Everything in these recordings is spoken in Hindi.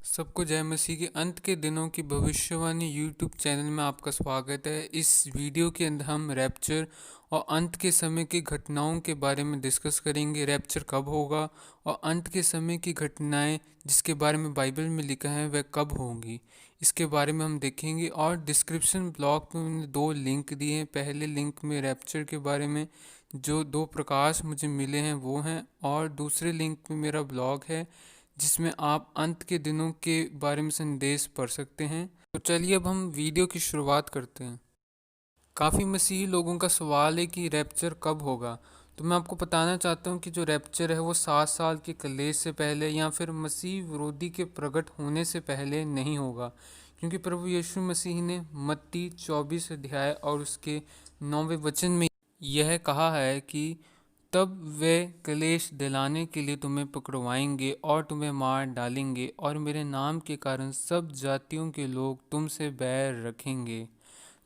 सबको जय मसीह के अंत के दिनों की भविष्यवाणी यूट्यूब चैनल में आपका स्वागत है। इस वीडियो के अंदर हम रैप्चर और अंत के समय की घटनाओं के बारे में डिस्कस करेंगे। रैप्चर कब होगा और अंत के समय की घटनाएं जिसके बारे में बाइबल में लिखा है वह कब होंगी, इसके बारे में हम देखेंगे। और डिस्क्रिप्शन ब्लॉग में मैंने दो लिंक दिए हैं। पहले लिंक में रैप्चर के बारे में जो दो प्रकाश मुझे मिले हैं वो हैं, और दूसरे लिंक में मेरा ब्लॉग है जिसमें आप अंत के दिनों के बारे में संदेश पढ़ सकते हैं। तो चलिए अब हम वीडियो की शुरुआत करते हैं। काफ़ी मसीही लोगों का सवाल है कि रैप्चर कब होगा। तो मैं आपको बताना चाहता हूँ कि जो रैप्चर है वो 7 साल के कलेश से पहले या फिर मसीह विरोधी के प्रकट होने से पहले नहीं होगा, क्योंकि प्रभु यीशु मसीह ने मत्ती 24 अध्याय और उसके 9वें वचन में यह कहा है कि तब वे क्लेश दिलाने के लिए तुम्हें पकड़वाएंगे और तुम्हें मार डालेंगे, और मेरे नाम के कारण सब जातियों के लोग तुमसे बैर रखेंगे।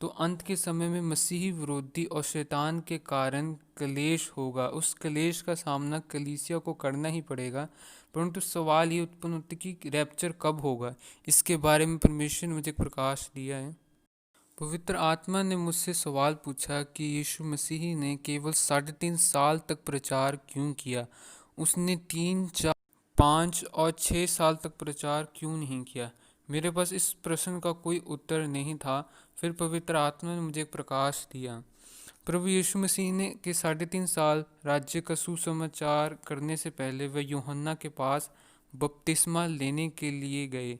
तो अंत के समय में मसीही विरोधी और शैतान के कारण क्लेश होगा। उस क्लेश का सामना कलीसिया को करना ही पड़ेगा। परंतु सवाल ये उत्पन्न होता है कि रैप्चर कब होगा। इसके बारे में परमेश्वर ने मुझे एक प्रकाश दिया है। पवित्र आत्मा ने मुझसे सवाल पूछा कि यीशु मसीह ने केवल 3.5 साल तक प्रचार क्यों किया। उसने 3, 4, 5 और 6 साल तक प्रचार क्यों नहीं किया। मेरे पास इस प्रश्न का कोई उत्तर नहीं था। फिर पवित्र आत्मा ने मुझे एक प्रकाश दिया। प्रभु यीशु मसीह ने के 3.5 साल राज्य का सुसमाचार करने से पहले वह यूहन्ना के पास बपतिस्मा लेने के लिए गए।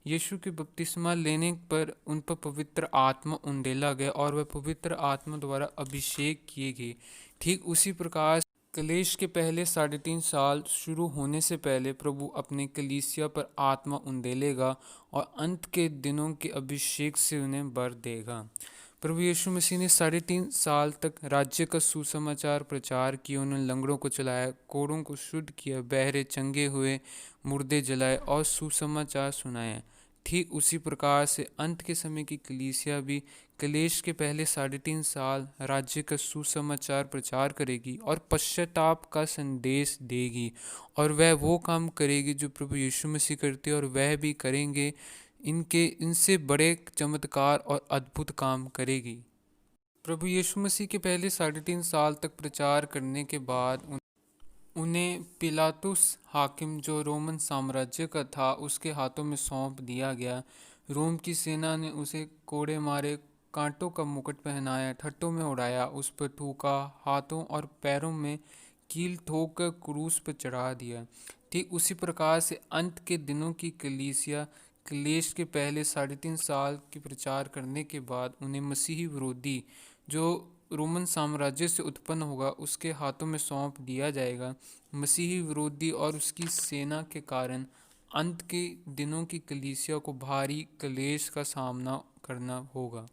यीशु के बपतिस्मा लेने पर उन पर पवित्र आत्मा उंडेला गया और वह पवित्र आत्मा द्वारा अभिषेक किए गए। ठीक उसी प्रकार कलेश के पहले 3.5 साल शुरू होने से पहले प्रभु अपने कलीसिया पर आत्मा उंडेलेगा और अंत के दिनों के अभिषेक से उन्हें बर देगा। प्रभु यीशु मसीह ने 3.5 साल तक राज्य का सुसमाचार प्रचार किया। उन्होंने लंगड़ों को चलाया, कोढ़ों को शुद्ध किया, बहरे चंगे हुए, मुर्दे जलाए और सुसमाचार सुनाया। ठीक उसी प्रकार से अंत के समय की कलीसिया भी कलेश के पहले 3.5 साल राज्य का सुसमाचार प्रचार करेगी और पश्चाताप का संदेश देगी, और वह वो काम करेगी जो प्रभु यीशु मसीह करते और वह भी करेंगे। इनसे बड़े चमत्कार और अद्भुत काम करेगी। प्रभु यीशु मसीह के पहले 3.5 साल तक प्रचार करने के बाद उन्हें पिलातुस हाकिम जो रोमन साम्राज्य का था उसके हाथों में सौंप दिया गया। रोम की सेना ने उसे कोड़े मारे, कांटों का मुकुट पहनाया, ठट्टों में उड़ाया, उस पर थूका, हाथों और पैरों में कील ठोक कर क्रूस पर चढ़ा दिया। ठीक उसी प्रकार से अंत के दिनों की कलीसिया क्लेश के पहले 3.5 साल की प्रचार करने के बाद उन्हें मसीही विरोधी जो रोमन साम्राज्य से उत्पन्न होगा उसके हाथों में सौंप दिया जाएगा। मसीही विरोधी और उसकी सेना के कारण अंत के दिनों की कलीसिया को भारी क्लेश का सामना करना होगा।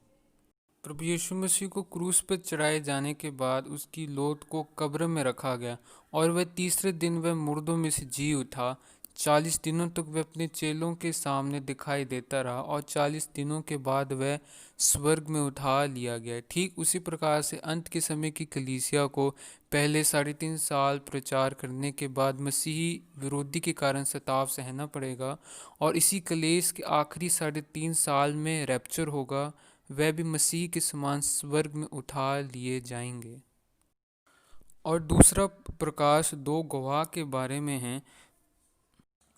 प्रभु यीशु मसीह को क्रूस पर चढ़ाए जाने के बाद उसकी लौट को कब्र में रखा गया और वह तीसरे दिन वह मुर्दों में से जी उठा। 40 दिनों तक वह अपने चेलों के सामने दिखाई देता रहा और 40 दिनों के बाद वह स्वर्ग में उठा लिया गया। ठीक उसी प्रकार से अंत के समय की कलीसिया को पहले 3.5 साल प्रचार करने के बाद मसीही विरोधी के कारण सताव सहना पड़ेगा, और इसी कलेश के आखिरी 3.5 साल में रैप्चर होगा। वह भी मसीह के समान स्वर्ग में उठा लिए जाएंगे। और दूसरा प्रकाश दो गवाह के बारे में है।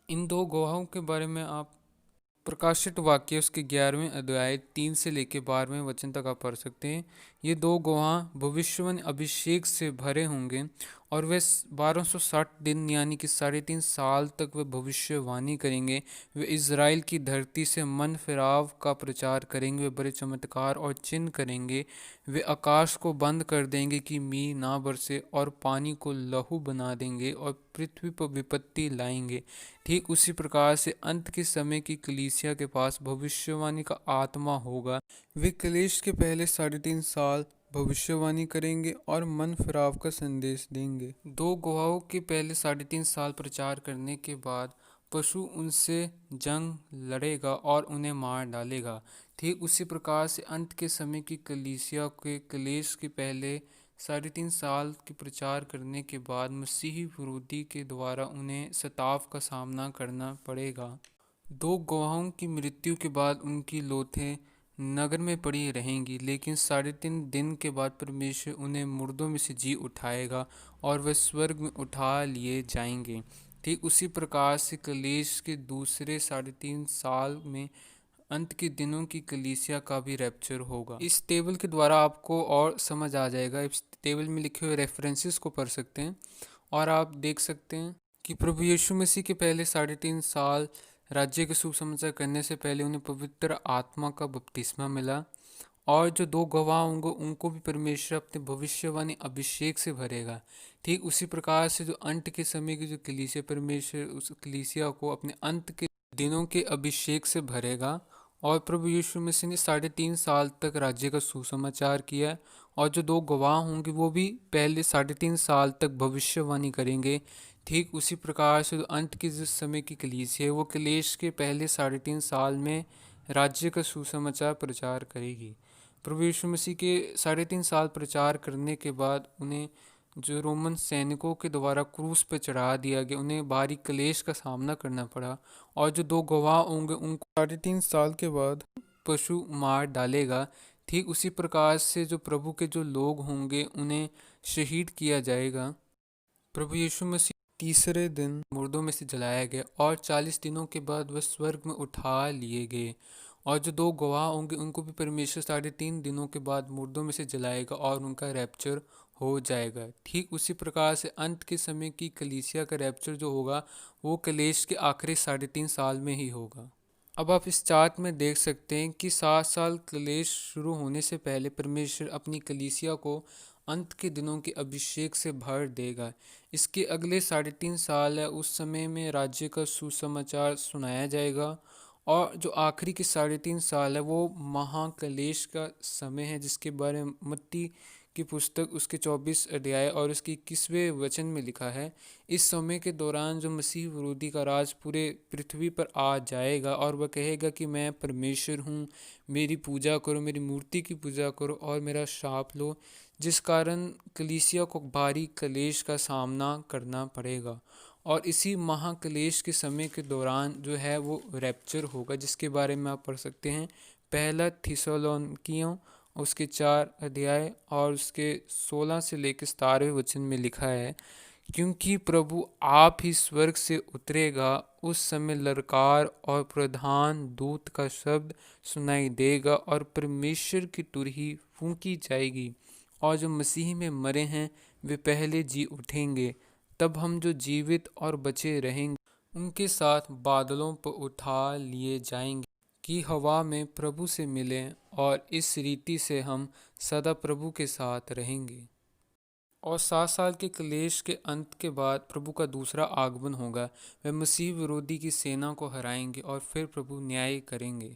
इन दो गवाहों के बारे में आप प्रकाशित वाक्य उसके 11वें अध्याय 3 से लेकर 12वें वचन तक आप पढ़ सकते हैं। ये दो गवाह भविष्यवाणी अभिषेक से भरे होंगे और वे 1260 दिन यानी कि 3.5 साल तक वे भविष्यवाणी करेंगे। वे इज़राइल की धरती से मन फिराव का प्रचार करेंगे। वे बड़े चमत्कार और चिन्ह करेंगे। वे आकाश को बंद कर देंगे कि मींह ना बरसे, और पानी को लहू बना देंगे और पृथ्वी पर विपत्ति लाएंगे। ठीक उसी प्रकार से अंत के समय की कलीसिया के पास भविष्यवाणी का आत्मा होगा। वे कलेश के पहले 3.5 साल भविष्यवाणी करेंगे और मन फिराव का संदेश देंगे। दो गवाहों के पहले 3.5 साल प्रचार करने के बाद पशु उनसे जंग लड़ेगा और उन्हें मार डालेगा। ठीक उसी प्रकार से अंत के समय की कलीसिया के कलेश के पहले 3.5 साल के प्रचार करने के बाद मसीही विरोधी के द्वारा उन्हें सताव का सामना करना पड़ेगा। दो गवाहों की मृत्यु के बाद उनकी लोथें नगर में पड़ी रहेंगी, लेकिन 3.5 दिन के बाद परमेश्वर उन्हें मुर्दों में से जी उठाएगा और वे स्वर्ग में उठा लिए जाएंगे। ठीक उसी प्रकार से कलेश के दूसरे 3.5 साल में अंत के दिनों की कलीसिया का भी रैप्चर होगा। इस टेबल के द्वारा आपको और समझ आ जाएगा। इस टेबल में लिखे हुए रेफरेंसेस को पढ़ सकते हैं और आप देख सकते हैं कि प्रभु यीशु मसीह के पहले 3.5 साल राज्य के सुसमाचार करने से पहले उन्हें पवित्र आत्मा का बपतिस्मा मिला, और जो दो गवाह होंगे उनको भी परमेश्वर अपने भविष्यवाणी अभिषेक से भरेगा। ठीक उसी प्रकार से जो अंत के समय की जो कलीसिया, परमेश्वर उस कलीसिया को अपने अंत के दिनों के अभिषेक से भरेगा। और प्रभु यीशु मसीह ने 3.5 साल तक राज्य का सुसमाचार किया, और जो दो गवाह होंगे वो भी पहले 3.5 साल तक भविष्यवाणी करेंगे। ठीक उसी प्रकार से जो अंत के जिस समय की कलीसिया है वो कलेश के पहले 3.5 साल में राज्य का सुसमाचार प्रचार करेगी। प्रभु यीशु मसीह के 3.5 साल प्रचार करने के बाद उन्हें जो रोमन सैनिकों के द्वारा क्रूस पर चढ़ा दिया गया, उन्हें भारी क्लेश का सामना करना पड़ा। और जो दो गवाह होंगे उनको 3.5 साल के बाद पशु मार डालेगा। ठीक उसी प्रकार से जो प्रभु के जो लोग होंगे उन्हें शहीद किया जाएगा। प्रभु यीशु मसीह तीसरे दिन मुर्दों में से जलाया गया और 40 दिनों के बाद वह स्वर्ग में उठा लिए गए। और जो दो गवाह होंगे उनको भी परमेश्वर 3.5 दिनों के बाद मुर्दों में से जलाएगा और उनका रैप्चर हो जाएगा। ठीक उसी प्रकार से अंत के समय की कलीसिया का रैप्चर जो होगा वो कलेश के आखिरी 3.5 साल में ही होगा। अब आप इस चार्ट में देख सकते हैं कि 7 साल कलेश शुरू होने से पहले परमेश्वर अपनी कलीसिया को अंत के दिनों के अभिषेक से भर देगा। इसके अगले 3.5 साल है, उस समय में राज्य का सुसमाचार सुनाया जाएगा। और जो आखिरी के 3.5 साल है वो महाकलेश का समय है, जिसके बारे में मत्ती की पुस्तक उसके 24 अध्याय और उसके 21वें वचन में लिखा है। इस समय के दौरान जो मसीह विरोधी का राज पूरे पृथ्वी पर आ जाएगा और वह कहेगा कि मैं परमेश्वर हूँ, मेरी पूजा करो, मेरी मूर्ति की पूजा करो और मेरा शाप लो, जिस कारण कलीसिया को भारी कलेश का सामना करना पड़ेगा। और इसी महाकलेश के समय के दौरान जो है वो रैप्चर होगा, जिसके बारे में आप पढ़ सकते हैं पहला थिस्सलुनीकियों उसके 4 अध्याय और उसके 16 से लेकर 17वें वचन में लिखा है, क्योंकि प्रभु आप ही स्वर्ग से उतरेगा, उस समय ललकार और प्रधान दूत का शब्द सुनाई देगा और परमेश्वर की तुरही फूंकी जाएगी, और जो मसीह में मरे हैं वे पहले जी उठेंगे। तब हम जो जीवित और बचे रहेंगे उनके साथ बादलों पर उठा लिए जाएंगे कि हवा में प्रभु से मिलें, और इस रीति से हम सदा प्रभु के साथ रहेंगे। और 7 साल के क्लेश के अंत के बाद प्रभु का दूसरा आगमन होगा। वे मसीह विरोधी की सेना को हराएंगे और फिर प्रभु न्याय करेंगे।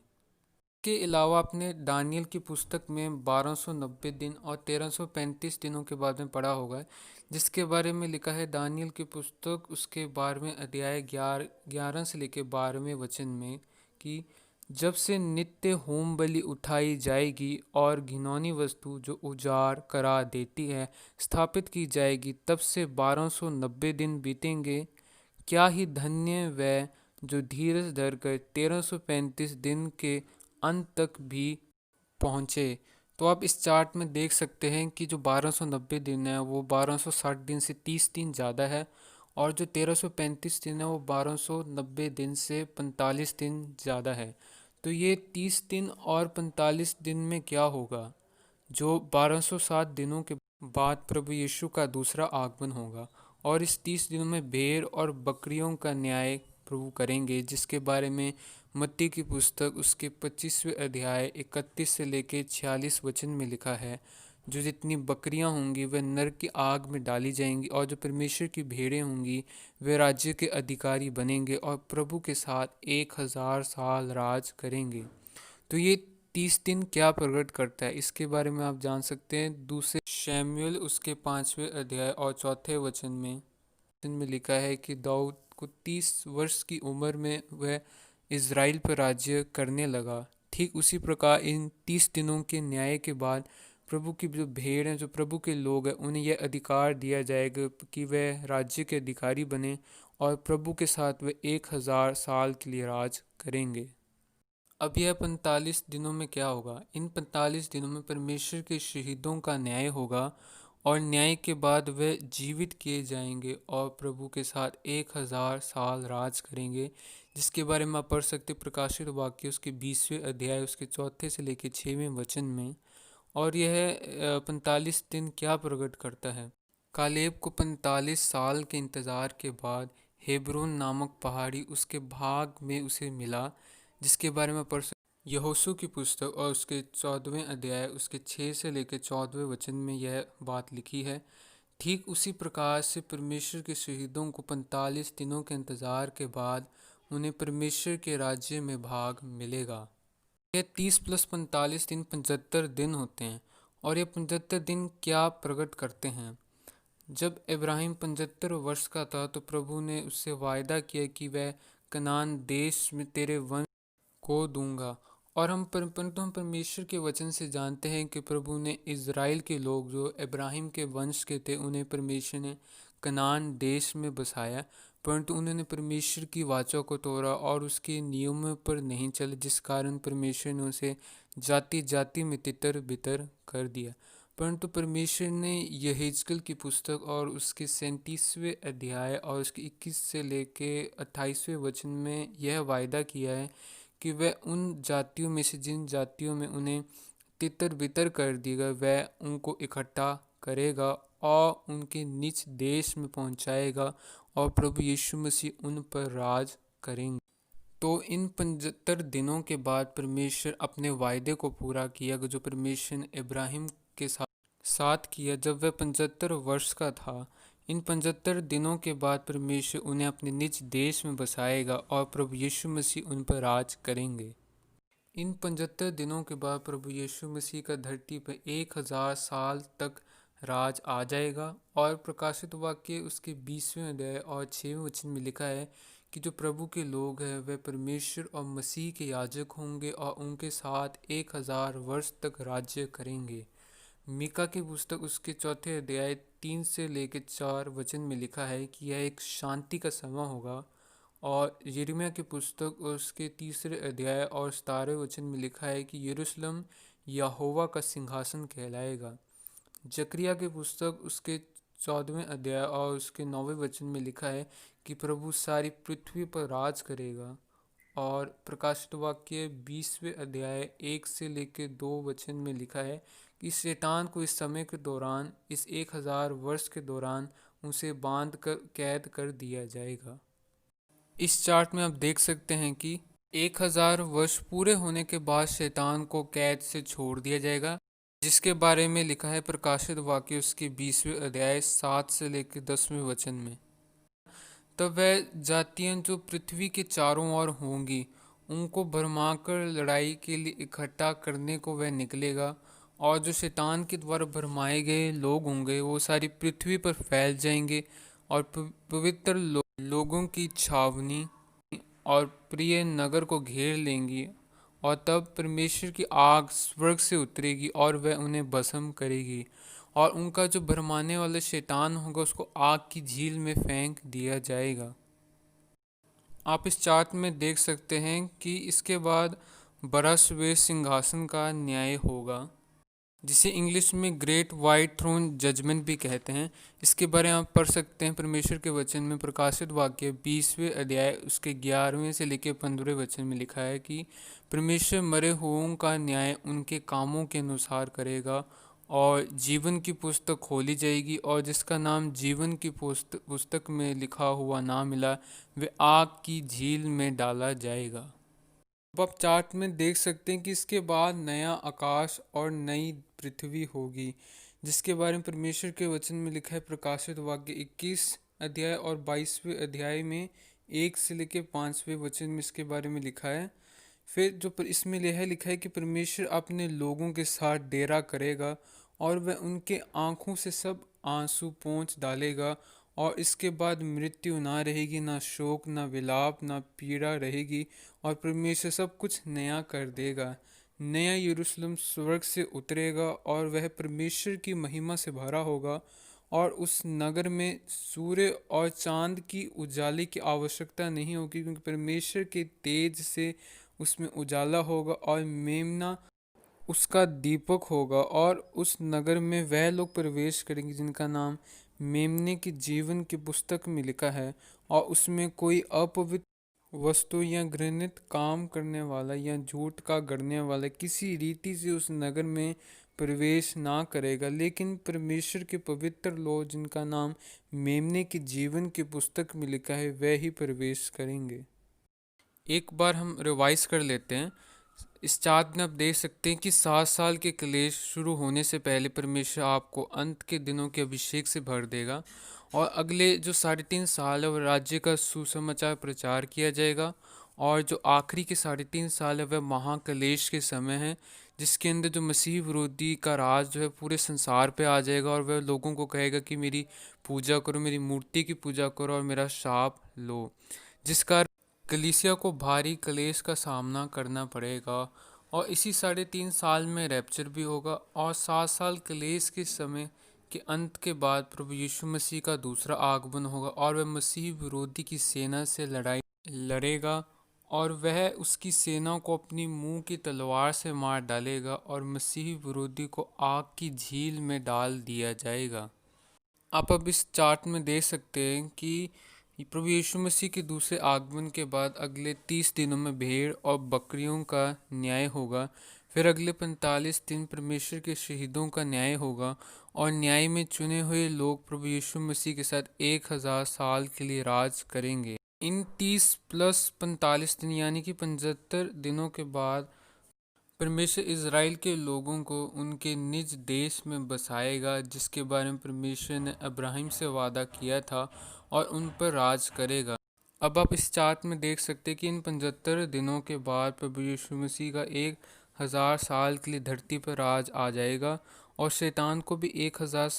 के अलावा आपने दानियल की पुस्तक में 1290 दिन और 1335 दिनों के बारे में पढ़ा होगा, जिसके बारे में लिखा है दानियल की पुस्तक उसके 12वें अध्याय 11 से लेकर 12वें वचन में कि जब से नित्य होम बलि उठाई जाएगी और घिनौनी वस्तु जो उजाड़ करा देती है स्थापित की जाएगी, तब से 1290 दिन बीतेंगे। क्या ही धन्य वह जो धीरज धर कर 1335 दिन के अंत तक भी पहुँचे। तो आप इस चार्ट में देख सकते हैं कि जो 1290 दिन है वो 1260 दिन से 30 दिन ज़्यादा है, और जो 1335 दिन है वो 1290 दिन से 45 दिन ज़्यादा है। तो ये 30 दिन और 45 दिन में क्या होगा? जो 1260 दिनों के बाद प्रभु यीशु का दूसरा आगमन होगा, और इस 30 दिनों में भेड़ और बकरियों का न्याय प्रभु करेंगे, जिसके बारे में मत्ती की पुस्तक उसके 25वें अध्याय 31 से लेकर 46 वचन में लिखा है। जो जितनी बकरियां होंगी वे नरक की आग में डाली जाएंगी, और जो परमेश्वर की भेड़ें होंगी वे राज्य के अधिकारी बनेंगे और प्रभु के साथ 1000 साल राज करेंगे। तो ये 30 दिन क्या प्रकट करता है, इसके बारे में आप जान सकते हैं दूसरे शमूएल उसके 5वें अध्याय और 4 वचन में लिखा है कि दाऊद को 30 वर्ष की उम्र में वह इज़राइल पर राज्य करने लगा। ठीक उसी प्रकार इन 30 दिनों के न्याय के बाद प्रभु की जो भेड़ हैं, जो प्रभु के लोग हैं, उन्हें यह अधिकार दिया जाएगा कि वह राज्य के अधिकारी बने और प्रभु के साथ वे 1000 साल के लिए राज करेंगे। अब यह 45 दिनों में क्या होगा? इन 45 दिनों में परमेश्वर के शहीदों का न्याय होगा और न्याय के बाद वे जीवित किए जाएंगे और प्रभु के साथ 1000 साल राज करेंगे, जिसके बारे में आप पढ़ सकते प्रकाशित वाक्य उसके 20वें अध्याय उसके 4 से लेकर 6वें वचन में। और यह 45 दिन क्या प्रकट करता है? कालेब को 45 साल के इंतज़ार के बाद हेब्रोन नामक पहाड़ी उसके भाग में उसे मिला, जिसके बारे में पढ़ सकते यहोशू की पुस्तक और उसके 14वें अध्याय उसके 6 से लेकर 14वें वचन में यह बात लिखी है। ठीक उसी प्रकार से परमेश्वर के शहीदों को 45 दिनों के इंतज़ार के बाद उन्हें परमेश्वर के राज्य में भाग मिलेगा। यह 30 + 45 दिन 75 दिन होते हैं। और ये 75 दिन क्या प्रकट करते हैं? जब इब्राहिम 75 वर्ष का था तो प्रभु ने उससे वायदा किया कि वह कनान देश में तेरे वंश को दूंगा। और परंतु हम परमेश्वर के वचन से जानते हैं कि प्रभु ने इज़राइल के लोग जो इब्राहिम के वंश के थे उन्हें परमेश्वर ने कनान देश में बसाया, परंतु उन्होंने परमेश्वर की वाचा को तोड़ा और उसके नियमों पर नहीं चले, जिस कारण परमेश्वर ने उसे जाति जाति में तितर बितर कर दिया। परंतु परमेश्वर ने यहेजकेल की पुस्तक और उसके 37वें अध्याय और उसके 21 से लेके 28वें वचन में यह वायदा किया है कि वह उन जातियों में से जिन जातियों में उन्हें तितर बितर कर देगा वह उनको इकट्ठा करेगा और उनके निज देश में पहुंचाएगा और प्रभु यीशु मसीह उन पर राज करेंगे। तो इन 75 दिनों के बाद परमेश्वर अपने वायदे को पूरा किया जो परमेश्वर ने इब्राहिम के साथ किया जब वह 75 वर्ष का था। इन 75 दिनों के बाद परमेश्वर उन्हें अपने निज देश में बसाएगा और प्रभु यीशु मसीह उन पर राज करेंगे। इन 75 दिनों के बाद प्रभु यीशु मसीह का धरती पर 1000 साल तक राज आ जाएगा। और प्रकाशित वाक्य उसके 20वें अध्याय और 6वें वचन में लिखा है कि जो प्रभु के लोग हैं वे परमेश्वर और मसीह के याजक होंगे और उनके साथ 1000 वर्ष तक राज्य करेंगे। मीका की पुस्तक उसके 4 अध्याय 3 से लेकर 4 वचन में लिखा है कि यह एक शांति का समय होगा। और यिर्मयाह की पुस्तक उसके 3 अध्याय और 17वें वचन में लिखा है कि यरूशलेम यहोवा का सिंहासन कहलाएगा। जकरिया की पुस्तक उसके 14वें अध्याय और उसके 9वें वचन में लिखा है कि प्रभु सारी पृथ्वी पर राज करेगा। और प्रकाशित वाक्य 20वें अध्याय 1 से लेकर 2 वचन में लिखा है कि शैतान को इस समय के दौरान इस 1000 वर्ष के दौरान उसे बांध कर कैद कर दिया जाएगा। इस चार्ट में आप देख सकते हैं कि 1000 वर्ष पूरे होने के बाद शैतान को कैद से छोड़ दिया जाएगा, जिसके बारे में लिखा है प्रकाशित वाक्य उसके 20वें अध्याय 7 से लेकर 10वें वचन में। तब वह जातियां जो पृथ्वी के चारों ओर होंगी उनको भरमाकर लड़ाई के लिए इकट्ठा करने को वह निकलेगा। और जो शैतान के द्वारा भरमाए गए लोग होंगे वो सारी पृथ्वी पर फैल जाएंगे और पवित्र लोगों की छावनी और प्रिय नगर को घेर लेंगी। और तब परमेश्वर की आग स्वर्ग से उतरेगी और वह उन्हें भस्म करेगी और उनका जो भरमाने वाला शैतान होगा उसको आग की झील में फेंक दिया जाएगा। आप इस चार्ट में देख सकते हैं कि इसके बाद बड़ा श्वेत सिंहासन का न्याय होगा, जिसे इंग्लिश में ग्रेट वाइट थ्रोन जजमेंट भी कहते हैं। इसके बारे में आप पढ़ सकते हैं परमेश्वर के वचन में प्रकाशित वाक्य 20वें अध्याय उसके 11वें से लेकर 15वें वचन में लिखा है कि परमेश्वर मरे हुओं का न्याय उनके कामों के अनुसार करेगा और जीवन की पुस्तक खोली जाएगी और जिसका नाम जीवन की पुस्तक में लिखा हुआ ना मिला वे आग की झील में डाला जाएगा। अब आप चार्ट में देख सकते हैं कि इसके बाद नया आकाश और नई पृथ्वी होगी, जिसके बारे में परमेश्वर के वचन में लिखा है प्रकाशित वाक्य 21 अध्याय और 22वें अध्याय में 1 से लेकर 5वें वचन में इसके बारे में लिखा है। फिर जो इसमें यह लिखा है कि परमेश्वर अपने लोगों के साथ डेरा करेगा और वह उनके आँखों से सब आंसू पोंछ डालेगा और इसके बाद मृत्यु ना रहेगी, ना शोक, ना विलाप, ना पीड़ा रहेगी और परमेश्वर सब कुछ नया कर देगा। नया यरूशलेम स्वर्ग से उतरेगा और वह परमेश्वर की महिमा से भरा होगा और उस नगर में सूर्य और चांद की उजाले की आवश्यकता नहीं होगी, क्योंकि परमेश्वर के तेज से उसमें उजाला होगा और मेमना उसका दीपक होगा। और उस नगर में वह लोग प्रवेश करेंगे जिनका नाम मेमने की जीवन की पुस्तक में लिखा है, और उसमें कोई अपवित्र वस्तु या घृणित काम करने वाला या झूठ का गढ़ने वाला किसी रीति से उस नगर में प्रवेश ना करेगा, लेकिन परमेश्वर के पवित्र लोग जिनका नाम मेमने की जीवन की पुस्तक में लिखा है वह ही प्रवेश करेंगे। एक बार हम रिवाइज कर लेते हैं। इस चार्ट में आप देख सकते हैं कि 7 साल के क्लेश शुरू होने से पहले परमेश्वर आपको अंत के दिनों के अभिषेक से भर देगा, और अगले जो 3.5 साल है वह राज्य का सुसमाचार प्रचार किया जाएगा, और जो आखिरी के 3.5 साल है वह महाक्लेश के समय है, जिसके अंदर जो मसीह विरोधी का राज जो है पूरे संसार पे आ जाएगा, और वह लोगों को कहेगा कि मेरी पूजा करो, मेरी मूर्ति की पूजा करो और मेरा शाप लो, जिस कारण कलीसिया को भारी क्लेश का सामना करना पड़ेगा। और इसी 3.5 साल में रैप्चर भी होगा, और 7 साल क्लेश के समय के अंत के बाद प्रभु यीशु मसीह का दूसरा आगमन होगा, और वह मसीह विरोधी की सेना से लड़ाई लड़ेगा, और वह उसकी सेना को अपनी मुंह की तलवार से मार डालेगा, और मसीह विरोधी को आग की झील में डाल दिया जाएगा। आप अब इस चार्ट में देख सकते हैं कि प्रभु यीशु मसीह के दूसरे आगमन के बाद अगले 30 दिनों में भेड़ और बकरियों का न्याय होगा। फिर अगले 45 दिन परमेश्वर के शहीदों का न्याय होगा, और न्याय में चुने हुए लोग प्रभु यीशु मसीह के साथ 1000 साल के लिए राज करेंगे। इन 30 प्लस 45 दिन यानी कि 75 दिनों के बाद परमेश्वर इज़राइल के लोगों को उनके निज देश में बसाएगा, जिसके बारे में परमेश्वर ने अब्राहिम से वादा किया था, और उन पर राज करेगा। अब आप इस चार्ट में देख सकते हैं कि इन 75 दिनों के बाद प्रभु यीशु मसीह का 1000 साल के लिए धरती पर राज आ जाएगा, और शैतान को भी 1000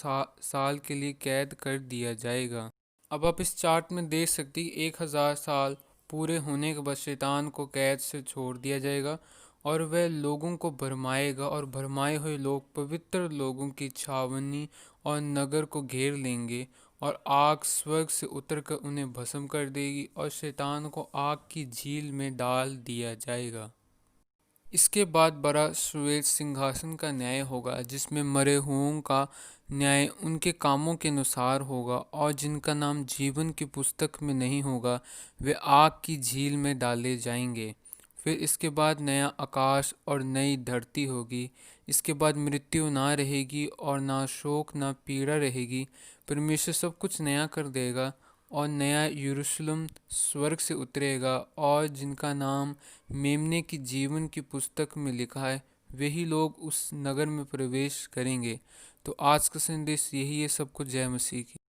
साल के लिए कैद कर दिया जाएगा। अब आप इस चार्ट में देख सकते हैं 1000 साल पूरे होने के बाद शैतान को कैद से छोड़ दिया जाएगा, और वह लोगों को भरमाएगा, और भरमाए हुए लोग पवित्र लोगों की छावनी और नगर को घेर लेंगे, और आग स्वर्ग से उतरकर उन्हें भस्म कर देगी, और शैतान को आग की झील में डाल दिया जाएगा। इसके बाद बड़ा श्वेत सिंहासन का न्याय होगा, जिसमें मरे हुओं का न्याय उनके कामों के अनुसार होगा, और जिनका नाम जीवन की पुस्तक में नहीं होगा वे आग की झील में डाले जाएंगे। फिर इसके बाद नया आकाश और नई धरती होगी। इसके बाद मृत्यु ना रहेगी, और ना शोक ना पीड़ा रहेगी। परमेश्वर सब कुछ नया कर देगा, और नया यरूशलेम स्वर्ग से उतरेगा, और जिनका नाम मेमने की जीवन की पुस्तक में लिखा है वही लोग उस नगर में प्रवेश करेंगे। तो आज का संदेश यही है। सबको जय मसीह की।